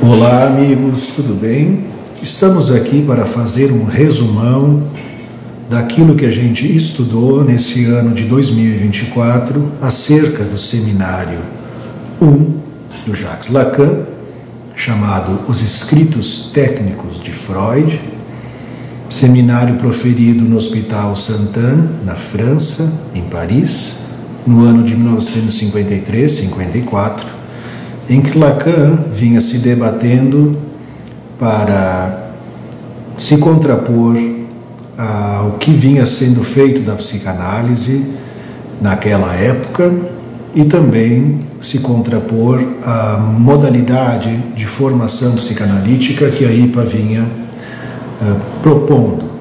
Olá amigos, tudo bem? Estamos aqui para fazer um resumão daquilo que a gente estudou nesse ano de 2024 acerca do seminário 1 do Jacques Lacan, chamado Os Escritos Técnicos de Freud, seminário proferido no Hospital Sainte-Anne, na França, em Paris, no ano de 1953-54, em que Lacan vinha se debatendo para se contrapor ao que vinha sendo feito da psicanálise naquela época e também se contrapor à modalidade de formação psicanalítica que a IPA vinha propondo.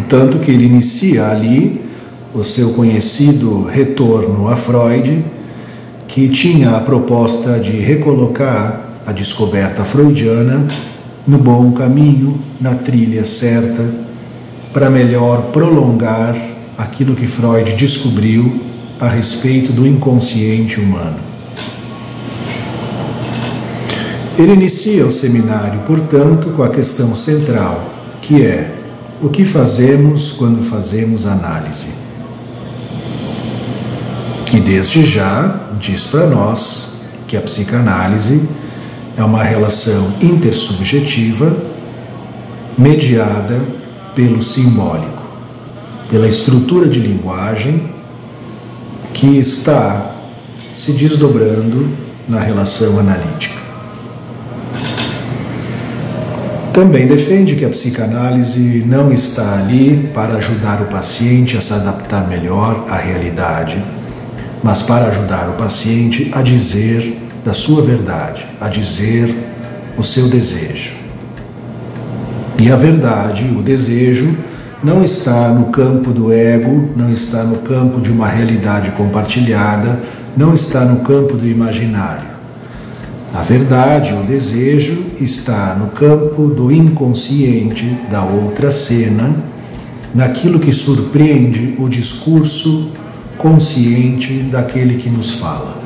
Tanto que ele inicia ali o seu conhecido retorno a Freud, que tinha a proposta de recolocar a descoberta freudiana no bom caminho, na trilha certa, para melhor prolongar aquilo que Freud descobriu a respeito do inconsciente humano. Ele inicia o seminário, portanto, com a questão central, que é: o que fazemos quando fazemos análise? E desde já diz para nós que a psicanálise é uma relação intersubjetiva mediada pelo simbólico, pela estrutura de linguagem que está se desdobrando na relação analítica. Também defende que a psicanálise não está ali para ajudar o paciente a se adaptar melhor à realidade, mas para ajudar o paciente a dizer da sua verdade, a dizer o seu desejo. E a verdade, o desejo, não está no campo do ego, não está no campo de uma realidade compartilhada, não está no campo do imaginário. A verdade, o desejo, está no campo do inconsciente, da outra cena, naquilo que surpreende o discurso consciente daquele que nos fala.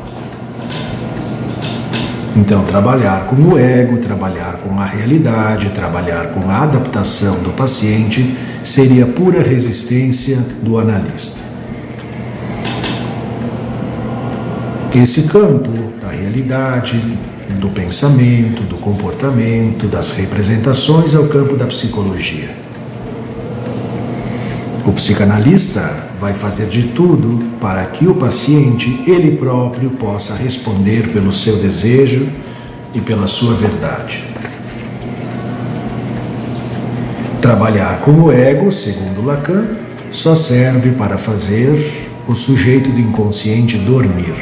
Então, trabalhar com o ego, trabalhar com a realidade, trabalhar com a adaptação do paciente seria pura resistência do analista. Esse campo da realidade, do pensamento, do comportamento, das representações é o campo da psicologia. O psicanalista vai fazer de tudo para que o paciente, ele próprio, possa responder pelo seu desejo e pela sua verdade. Trabalhar com o ego, segundo Lacan, só serve para fazer o sujeito do inconsciente dormir.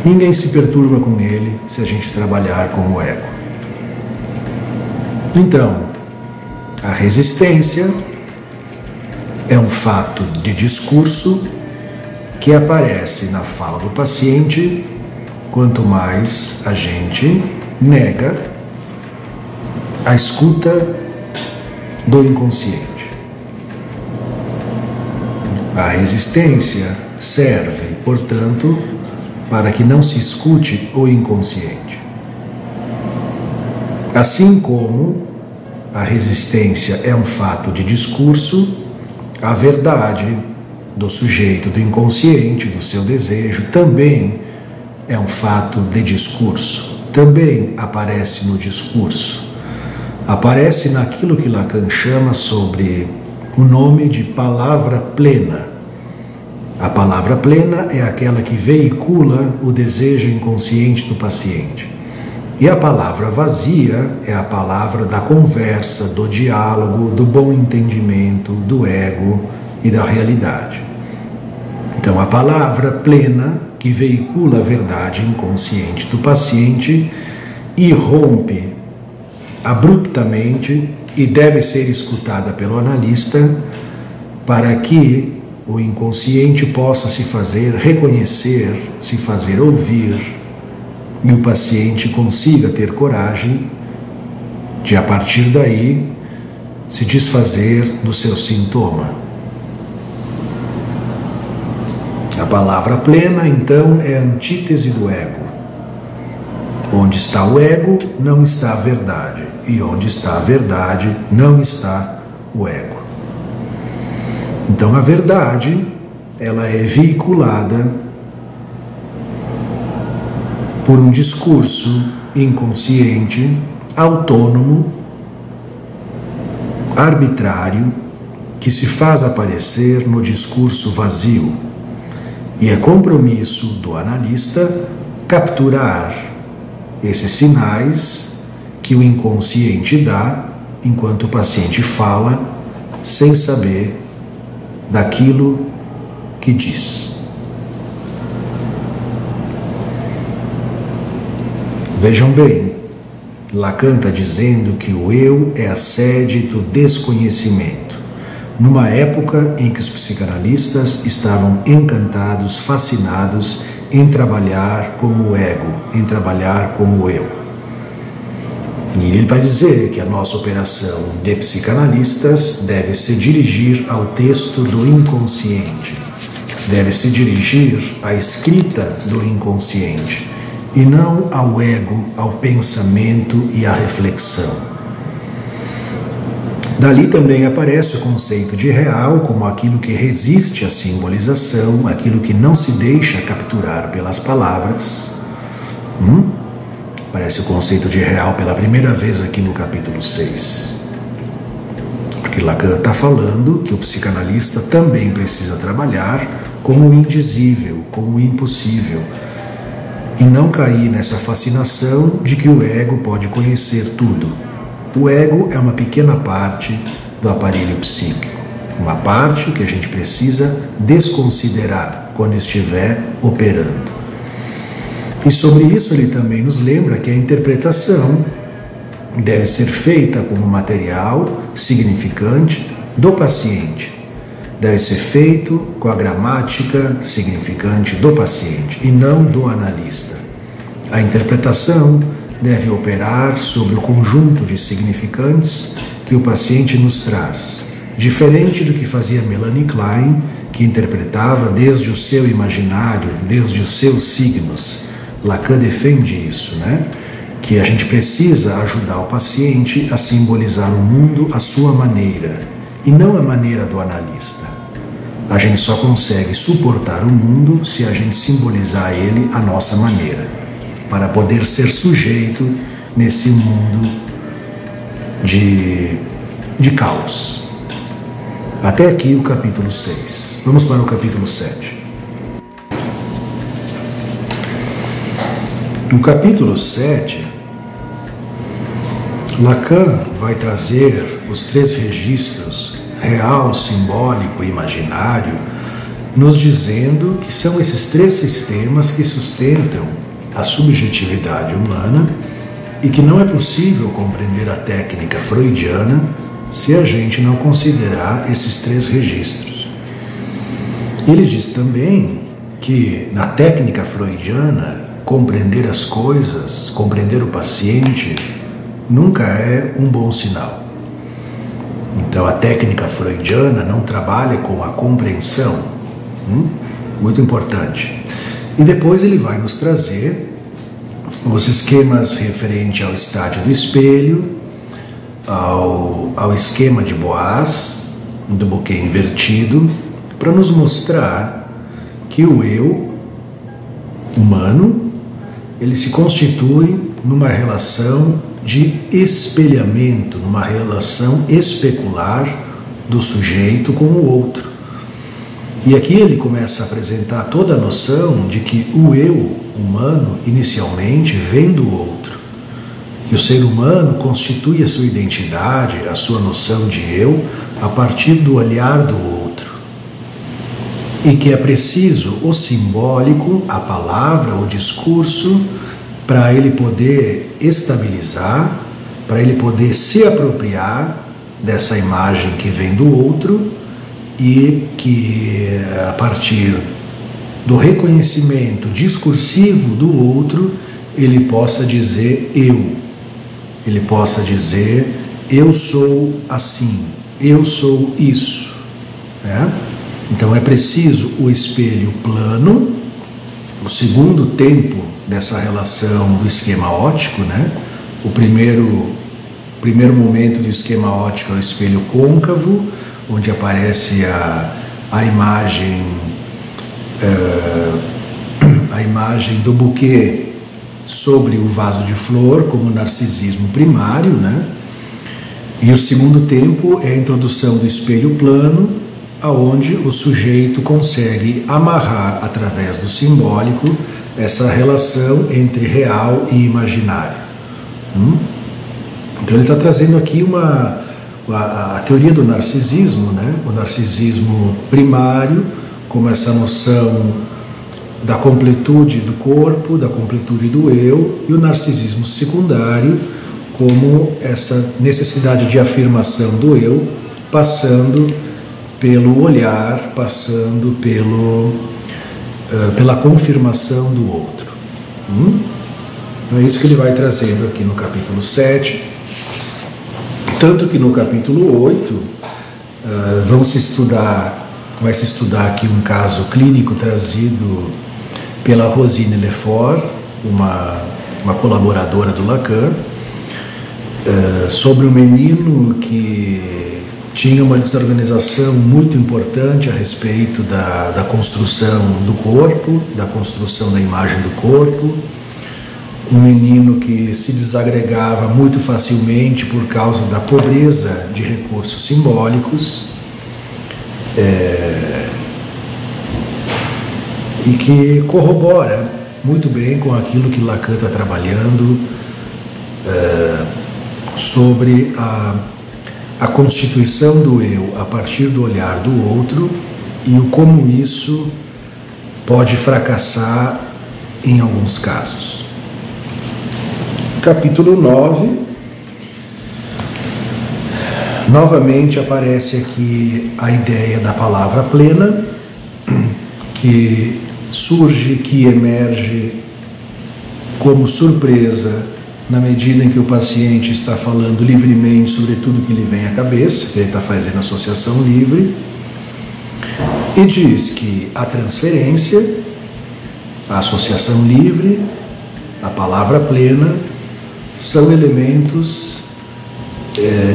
Ninguém se perturba com ele se a gente trabalhar com o ego. Então, a resistência é um fato de discurso que aparece na fala do paciente quanto mais a gente nega a escuta do inconsciente. A resistência serve, portanto, para que não se escute o inconsciente. Assim como a resistência é um fato de discurso, a verdade do sujeito, do inconsciente, do seu desejo, também é um fato de discurso, também aparece no discurso. Aparece naquilo que Lacan chama sobre o nome de palavra plena. A palavra plena é aquela que veicula o desejo inconsciente do paciente. E a palavra vazia é a palavra da conversa, do diálogo, do bom entendimento, do ego e da realidade. Então, a palavra plena, que veicula a verdade inconsciente do paciente, irrompe abruptamente e deve ser escutada pelo analista para que o inconsciente possa se fazer reconhecer, se fazer ouvir, e o paciente consiga ter coragem de, a partir daí, se desfazer do seu sintoma. A palavra plena, então, é a antítese do ego. O Onde está o ego, não está a verdade. E onde está a verdade, não está o ego. Então a verdade, ela é veiculada por um discurso inconsciente, autônomo, arbitrário, que se faz aparecer no discurso vazio. E é compromisso do analista capturar esses sinais que o inconsciente dá enquanto o paciente fala, sem saber daquilo que diz. Vejam bem, Lacan está dizendo que o eu é a sede do desconhecimento, numa época em que os psicanalistas estavam encantados, fascinados em trabalhar com o ego, em trabalhar com o eu. E ele vai dizer que a nossa operação de psicanalistas deve se dirigir ao texto do inconsciente, deve se dirigir à escrita do inconsciente, e não ao ego, ao pensamento e à reflexão. Dali também aparece o conceito de real como aquilo que resiste à simbolização, aquilo que não se deixa capturar pelas palavras. Aparece o conceito de real pela primeira vez aqui no capítulo 6. Porque Lacan está falando que o psicanalista também precisa trabalhar com o indizível, com o impossível, e não cair nessa fascinação de que o ego pode conhecer tudo. O ego é uma pequena parte do aparelho psíquico, uma parte que a gente precisa desconsiderar quando estiver operando. E sobre isso ele também nos lembra que a interpretação deve ser feita como material significante do paciente, deve ser feito com a gramática significante do paciente e não do analista. A interpretação deve operar sobre o conjunto de significantes que o paciente nos traz, diferente do que fazia Melanie Klein, que interpretava desde o seu imaginário, desde os seus signos. Lacan defende isso, que a gente precisa ajudar o paciente a simbolizar o mundo à sua maneira, e não a maneira do analista. A gente só consegue suportar o mundo se a gente simbolizar ele à nossa maneira, para poder ser sujeito nesse mundo de caos. Até aqui o capítulo 6. Vamos para o capítulo 7. No capítulo 7, Lacan vai trazer os 3 registros, real, simbólico e imaginário, nos dizendo que são esses 3 sistemas que sustentam a subjetividade humana e que não é possível compreender a técnica freudiana se a gente não considerar esses 3 registros. Ele diz também que na técnica freudiana compreender as coisas, compreender o paciente, nunca é um bom sinal. Então a técnica freudiana não trabalha com a compreensão, muito importante. E depois ele vai nos trazer os esquemas referentes ao estádio do espelho, ao esquema de Boas, do buquê invertido, para nos mostrar que o eu humano, ele se constitui numa relação de espelhamento, numa relação especular do sujeito com o outro. E aqui ele começa a apresentar toda a noção de que o eu humano, inicialmente, vem do outro. Que o ser humano constitui a sua identidade, a sua noção de eu, a partir do olhar do outro. E que é preciso o simbólico, a palavra, o discurso, para ele poder estabilizar, para ele poder se apropriar dessa imagem que vem do outro, e que a partir do reconhecimento discursivo do outro, ele possa dizer eu. Ele possa dizer eu sou assim, eu sou isso. Então é preciso o espelho plano, o segundo tempo dessa relação do esquema óptico, né? O primeiro momento do esquema óptico é o espelho côncavo, onde aparece a imagem do buquê sobre o vaso de flor, como narcisismo primário, né? E o segundo tempo é a introdução do espelho plano, aonde o sujeito consegue amarrar através do simbólico essa relação entre real e imaginário. Então ele está trazendo aqui a teoria do narcisismo, né? O narcisismo primário, como essa noção da completude do corpo, da completude do eu, e o narcisismo secundário como essa necessidade de afirmação do eu, passando pelo olhar, passando pela confirmação do outro. É isso que ele vai trazendo aqui no capítulo 7, tanto que no capítulo 8 vai se estudar aqui um caso clínico trazido pela Rosine Lefort, uma colaboradora do Lacan, sobre um menino que tinha uma desorganização muito importante a respeito da construção do corpo, da construção da imagem do corpo, um menino que se desagregava muito facilmente por causa da pobreza de recursos simbólicos, e que corrobora muito bem com aquilo que Lacan está trabalhando sobre a constituição do eu a partir do olhar do outro e o como isso pode fracassar em alguns casos. Capítulo 9, novamente aparece aqui a ideia da palavra plena, que surge, que emerge como surpresa na medida em que o paciente está falando livremente sobre tudo que lhe vem à cabeça, que ele está fazendo associação livre, e diz que a transferência, a associação livre, a palavra plena, são elementos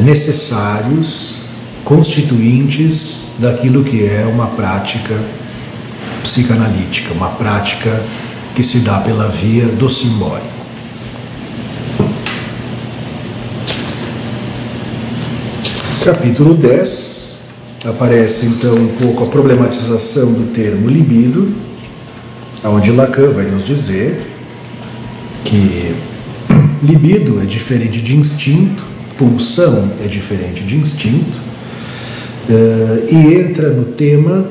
necessários, constituintes daquilo que é uma prática psicanalítica, uma prática que se dá pela via do simbólico. Capítulo 10, aparece então um pouco a problematização do termo libido, onde Lacan vai nos dizer que libido é diferente de instinto, pulsão é diferente de instinto, e entra no tema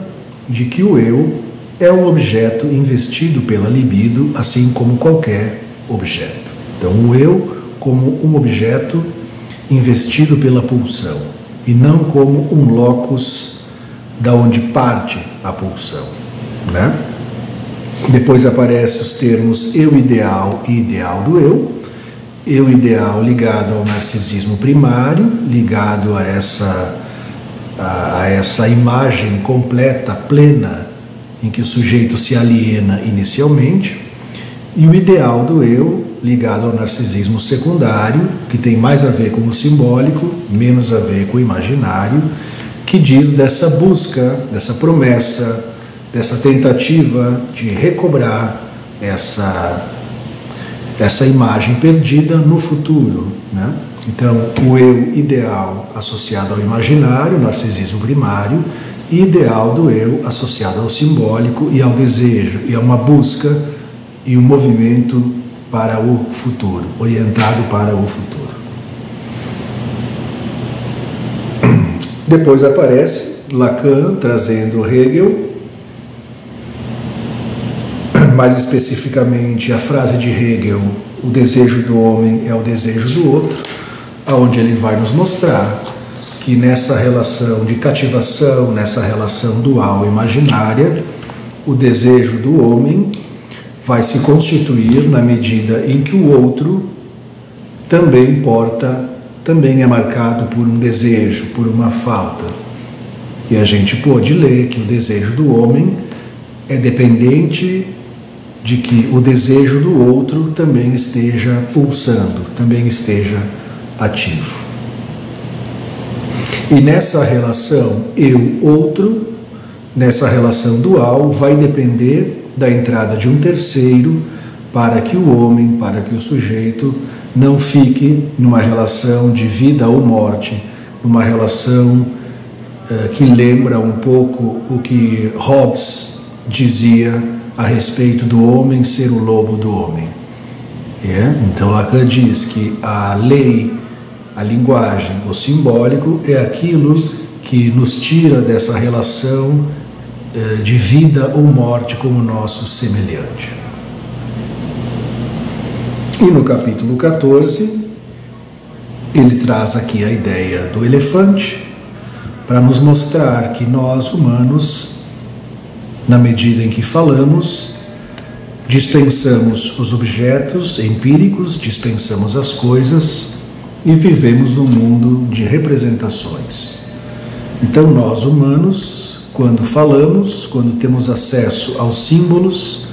de que o eu é um objeto investido pela libido, assim como qualquer objeto. Então, o eu como um objeto investido pela pulsão, e não como um locus da onde parte a pulsão, né? Depois aparecem os termos eu ideal e ideal do eu ideal ligado ao narcisismo primário, ligado a essa imagem completa, plena, em que o sujeito se aliena inicialmente, e o ideal do eu ligado ao narcisismo secundário, que tem mais a ver com o simbólico, menos a ver com o imaginário, que diz dessa busca, dessa promessa, dessa tentativa de recobrar essa imagem perdida no futuro, né? Então, o eu ideal associado ao imaginário, narcisismo primário, e ideal do eu associado ao simbólico e ao desejo, e a uma busca e um movimento para o futuro, orientado para o futuro. Depois aparece Lacan trazendo Hegel, mais especificamente a frase de Hegel, o desejo do homem é o desejo do outro, aonde ele vai nos mostrar que nessa relação de cativação, nessa relação dual imaginária, o desejo do homem vai se constituir na medida em que o outro também é marcado por um desejo, por uma falta. E a gente pôde ler que o desejo do homem é dependente de que o desejo do outro também esteja pulsando, também esteja ativo. E nessa relação eu-outro, nessa relação dual, vai depender da entrada de um terceiro para que o homem, para que o sujeito não fique numa relação de vida ou morte, numa relação que lembra um pouco o que Hobbes dizia a respeito do homem ser o lobo do homem. Então Lacan diz que a lei, a linguagem, o simbólico é aquilo que nos tira dessa relação de vida ou morte com o nosso semelhante. E no capítulo 14, ele traz aqui a ideia do elefante para nos mostrar que nós, humanos, na medida em que falamos, dispensamos os objetos empíricos, dispensamos as coisas e vivemos num mundo de representações. Então nós, humanos, quando falamos, quando temos acesso aos símbolos,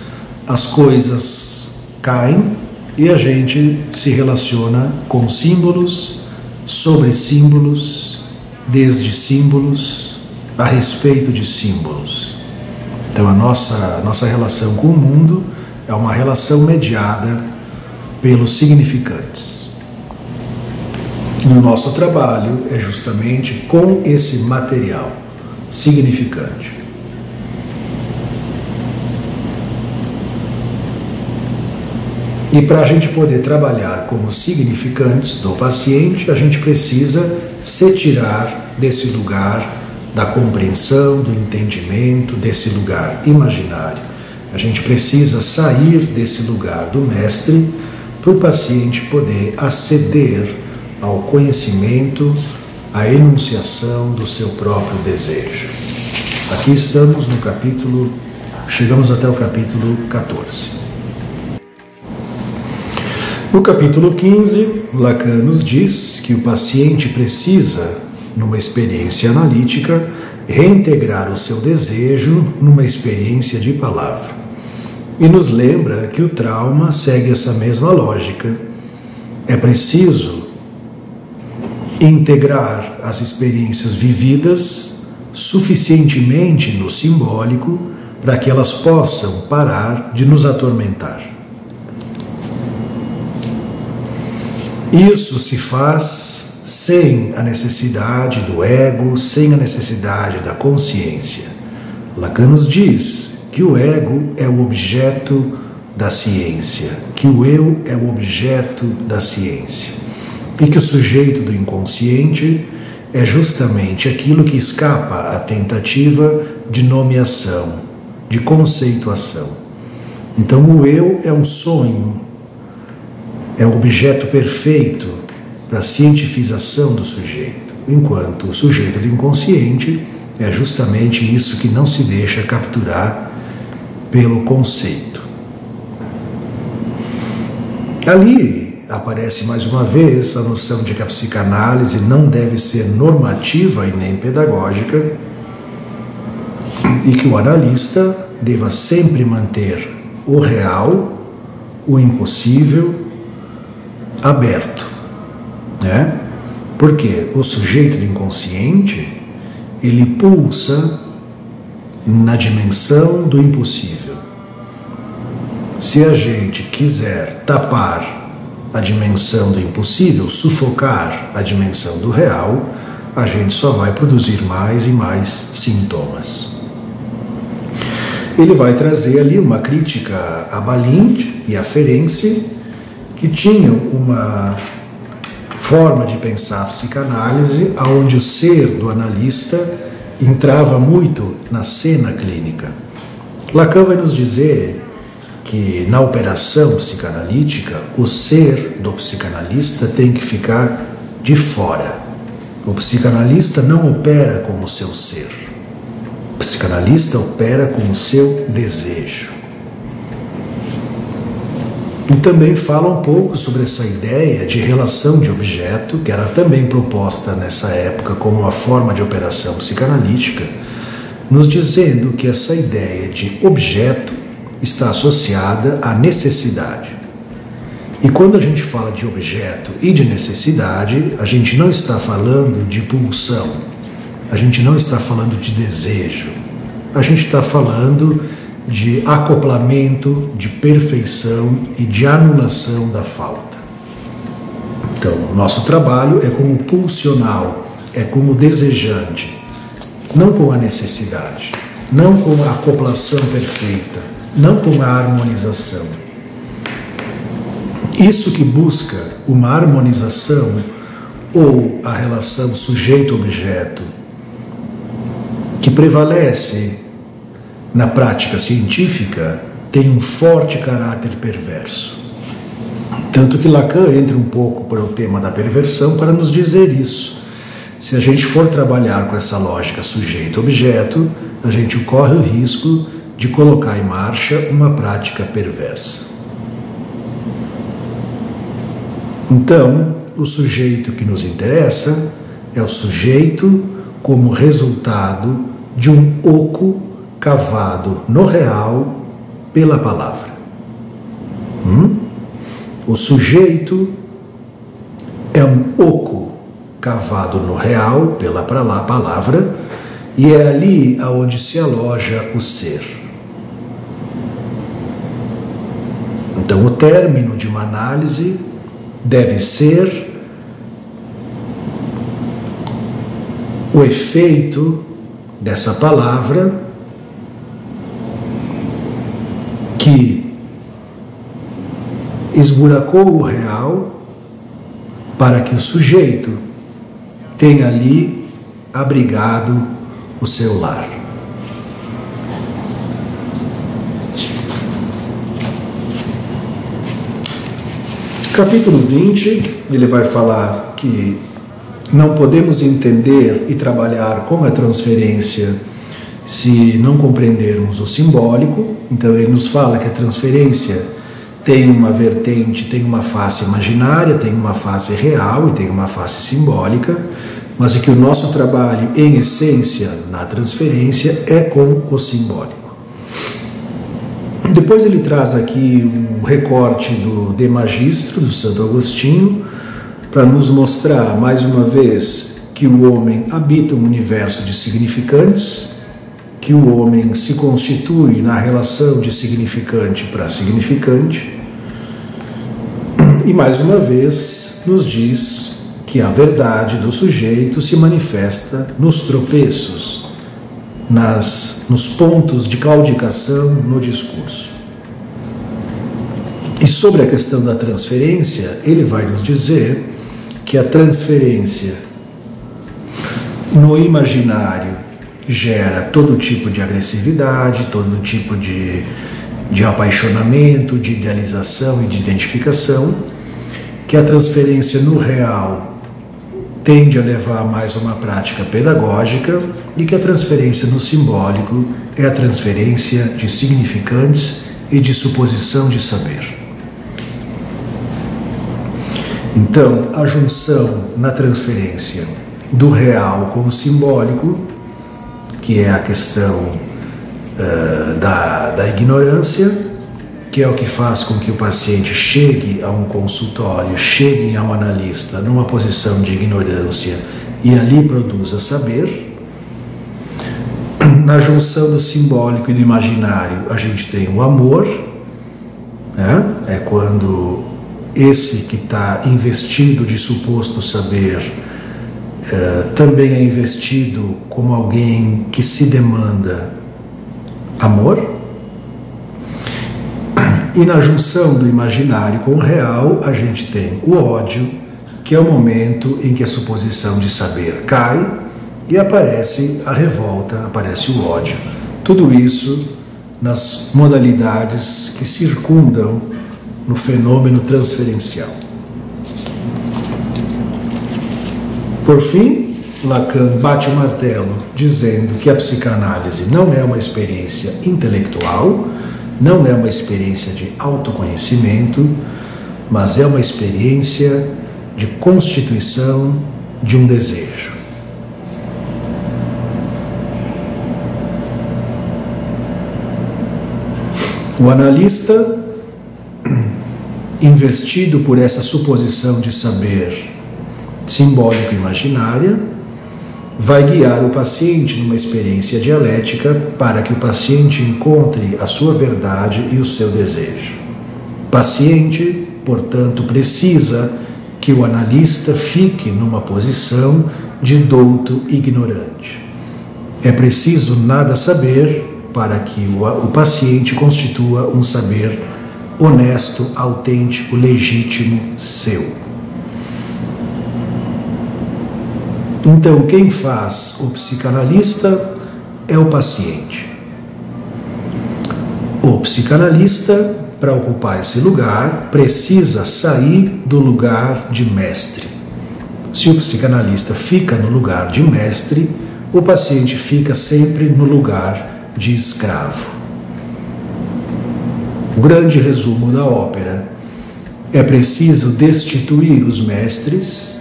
as coisas caem e a gente se relaciona com símbolos, sobre símbolos, desde símbolos, a respeito de símbolos. Então a nossa relação com o mundo é uma relação mediada pelos significantes. E o nosso trabalho é justamente com esse material significante. E para a gente poder trabalhar com os significantes do paciente, a gente precisa se tirar desse lugar da compreensão, do entendimento, desse lugar imaginário. A gente precisa sair desse lugar do mestre para o paciente poder aceder ao conhecimento, à enunciação do seu próprio desejo. Aqui estamos no capítulo, chegamos até o capítulo 14. No capítulo 15, Lacan nos diz que o paciente precisa, numa experiência analítica, reintegrar o seu desejo numa experiência de palavra. E nos lembra que o trauma segue essa mesma lógica. É preciso integrar as experiências vividas suficientemente no simbólico para que elas possam parar de nos atormentar. Isso se faz sem a necessidade do ego, sem a necessidade da consciência. Lacan nos diz que o ego é o objeto da ciência, que o eu é o objeto da ciência, e que o sujeito do inconsciente é justamente aquilo que escapa à tentativa de nomeação, de conceituação. Então o eu é um sonho, é o objeto perfeito da cientifização do sujeito, enquanto o sujeito do inconsciente é justamente isso que não se deixa capturar pelo conceito. Ali aparece mais uma vez a noção de que a psicanálise não deve ser normativa e nem pedagógica e que o analista deva sempre manter o real, o impossível, aberto, né? Porque o sujeito do inconsciente, ele pulsa na dimensão do impossível. Se a gente quiser tapar a dimensão do impossível, sufocar a dimensão do real, a gente só vai produzir mais e mais sintomas. Ele vai trazer ali uma crítica a Balint e a Ferenczi, que tinham uma forma de pensar a psicanálise onde o ser do analista entrava muito na cena clínica. Lacan vai nos dizer que na operação psicanalítica o ser do psicanalista tem que ficar de fora. O psicanalista não opera com o seu ser. O psicanalista opera com o seu desejo. E também fala um pouco sobre essa ideia de relação de objeto, que era também proposta nessa época como uma forma de operação psicanalítica, nos dizendo que essa ideia de objeto está associada à necessidade. E quando a gente fala de objeto e de necessidade, a gente não está falando de pulsão, a gente não está falando de desejo, a gente está falando de acoplamento, de perfeição e de anulação da falta. Então, o nosso trabalho é como pulsional, é como desejante, não com a necessidade, não com a acoplação perfeita, não com a harmonização. Isso que busca uma harmonização ou a relação sujeito-objeto, que prevalece na prática científica, tem um forte caráter perverso. Tanto que Lacan entra um pouco para o tema da perversão para nos dizer isso. Se a gente for trabalhar com essa lógica sujeito-objeto, a gente corre o risco de colocar em marcha uma prática perversa. Então, o sujeito que nos interessa é o sujeito como resultado de um oco cavado no real pela palavra. O sujeito é um oco cavado no real pela palavra e é ali aonde se aloja o ser. Então, o término de uma análise deve ser o efeito dessa palavra que esburacou o real para que o sujeito tenha ali abrigado o seu lar. Capítulo 20, ele vai falar que não podemos entender e trabalhar com a transferência se não compreendermos o simbólico. Então ele nos fala que a transferência tem uma vertente, tem uma face imaginária, tem uma face real e tem uma face simbólica, mas que o nosso trabalho, em essência, na transferência, é com o simbólico. Depois ele traz aqui um recorte do De Magistro, do Santo Agostinho, para nos mostrar, mais uma vez, que o homem habita um universo de significantes, que o homem se constitui na relação de significante para significante, e mais uma vez nos diz que a verdade do sujeito se manifesta nos tropeços, nos pontos de claudicação no discurso. E sobre a questão da transferência, ele vai nos dizer que a transferência no imaginário gera todo tipo de agressividade, todo tipo de apaixonamento, de idealização e de identificação, que a transferência no real tende a levar mais uma prática pedagógica e que a transferência no simbólico é a transferência de significantes e de suposição de saber. Então, a junção na transferência do real com o simbólico, que é a questão da ignorância, que é o que faz com que o paciente chegue a um consultório, chegue a um analista numa posição de ignorância e ali produza saber. Na junção do simbólico e do imaginário, a gente tem o amor, né? É quando esse que está investido de suposto saber também é investido como alguém que se demanda amor. E na junção do imaginário com o real, a gente tem o ódio, que é o momento em que a suposição de saber cai e aparece a revolta, aparece o ódio. Tudo isso nas modalidades que circundam no fenômeno transferencial. Por fim, Lacan bate o martelo dizendo que a psicanálise não é uma experiência intelectual, não é uma experiência de autoconhecimento, mas é uma experiência de constituição de um desejo. O analista, investido por essa suposição de saber simbólico e imaginária, vai guiar o paciente numa experiência dialética para que o paciente encontre a sua verdade e o seu desejo. O paciente, portanto, precisa que o analista fique numa posição de douto ignorante. É preciso nada saber para que o paciente constitua um saber honesto, autêntico, legítimo, seu. Então, quem faz o psicanalista é o paciente. O psicanalista, para ocupar esse lugar, precisa sair do lugar de mestre. Se o psicanalista fica no lugar de mestre, o paciente fica sempre no lugar de escravo. O grande resumo da ópera: é preciso destituir os mestres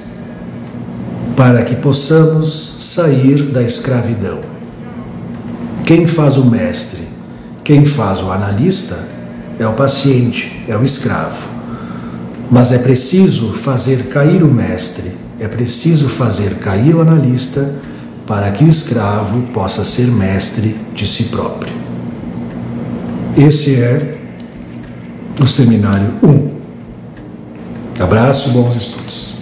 para que possamos sair da escravidão. Quem faz o mestre, quem faz o analista é o paciente, é o escravo. Mas é preciso fazer cair o mestre, é preciso fazer cair o analista para que o escravo possa ser mestre de si próprio. Esse é o Seminário 1. Abraço, bons estudos.